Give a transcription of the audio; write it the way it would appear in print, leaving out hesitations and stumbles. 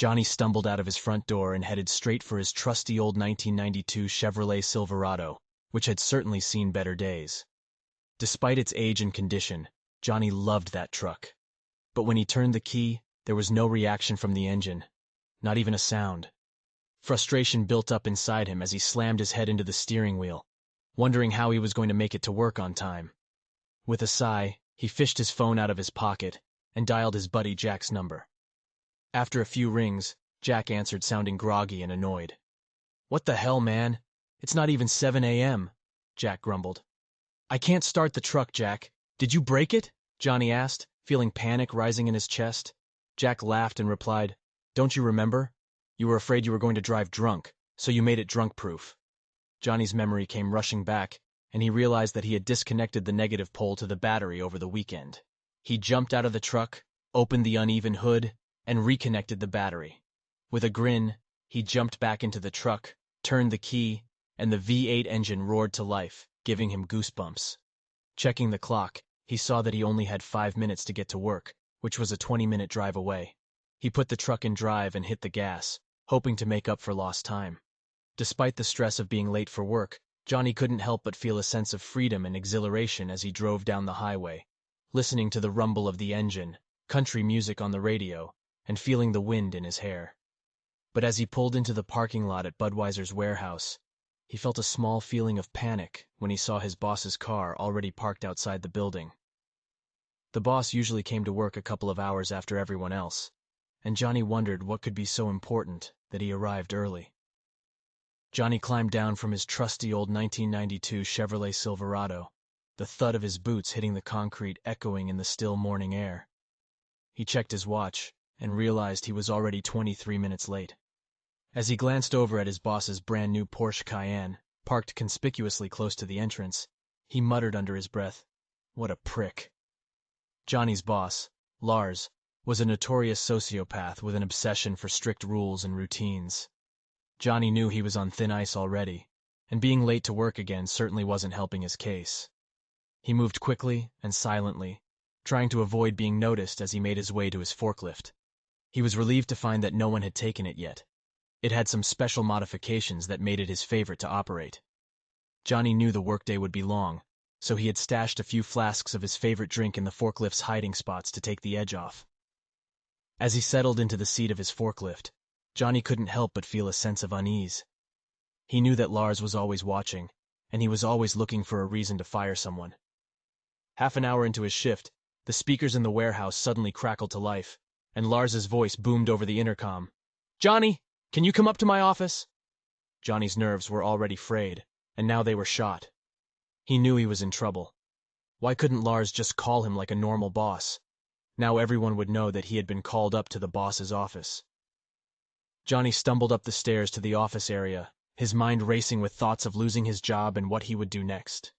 Johnny stumbled out of his front door and headed straight for his trusty old 1992 Chevrolet Silverado, which had certainly seen better days. Despite its age and condition, Johnny loved that truck. But when he turned the key, there was no reaction from the engine, not even a sound. Frustration built up inside him as he slammed his head into the steering wheel, wondering how he was going to make it to work on time. With a sigh, he fished his phone out of his pocket and dialed his buddy Jack's number. After a few rings, Jack answered, sounding groggy and annoyed. "What the hell, man? It's not even 7 a.m., Jack grumbled. "I can't start the truck, Jack. Did you break it?" Johnny asked, feeling panic rising in his chest. Jack laughed and replied, "Don't you remember? You were afraid you were going to drive drunk, so you made it drunk-proof." Johnny's memory came rushing back, and he realized that he had disconnected the negative pole to the battery over the weekend. He jumped out of the truck, opened the uneven hood, and reconnected the battery. With a grin, he jumped back into the truck, turned the key, and the V8 engine roared to life, giving him goosebumps. Checking the clock, he saw that he only had 5 minutes to get to work, which was a 20-minute drive away. He put the truck in drive and hit the gas, hoping to make up for lost time. Despite the stress of being late for work, Johnny couldn't help but feel a sense of freedom and exhilaration as he drove down the highway, listening to the rumble of the engine, country music on the radio, and feeling the wind in his hair. But as he pulled into the parking lot at Budweiser's warehouse, he felt a small feeling of panic when he saw his boss's car already parked outside the building. The boss usually came to work a couple of hours after everyone else, and Johnny wondered what could be so important that he arrived early. Johnny climbed down from his trusty old 1992 Chevrolet Silverado, the thud of his boots hitting the concrete echoing in the still morning air. He checked his watch and realized he was already 23 minutes late. As he glanced over at his boss's brand new Porsche Cayenne, parked conspicuously close to the entrance, he muttered under his breath, "What a prick." Johnny's boss, Lars, was a notorious sociopath with an obsession for strict rules and routines. Johnny knew he was on thin ice already, and being late to work again certainly wasn't helping his case. He moved quickly and silently, trying to avoid being noticed as he made his way to his forklift. He was relieved to find that no one had taken it yet. It had some special modifications that made it his favorite to operate. Johnny knew the workday would be long, so he had stashed a few flasks of his favorite drink in the forklift's hiding spots to take the edge off. As he settled into the seat of his forklift, Johnny couldn't help but feel a sense of unease. He knew that Lars was always watching, and he was always looking for a reason to fire someone. Half an hour into his shift, the speakers in the warehouse suddenly crackled to life, and Lars's voice boomed over the intercom. "Johnny, can you come up to my office?" Johnny's nerves were already frayed, and now they were shot. He knew he was in trouble. Why couldn't Lars just call him like a normal boss? Now everyone would know that he had been called up to the boss's office. Johnny stumbled up the stairs to the office area, his mind racing with thoughts of losing his job and what he would do next.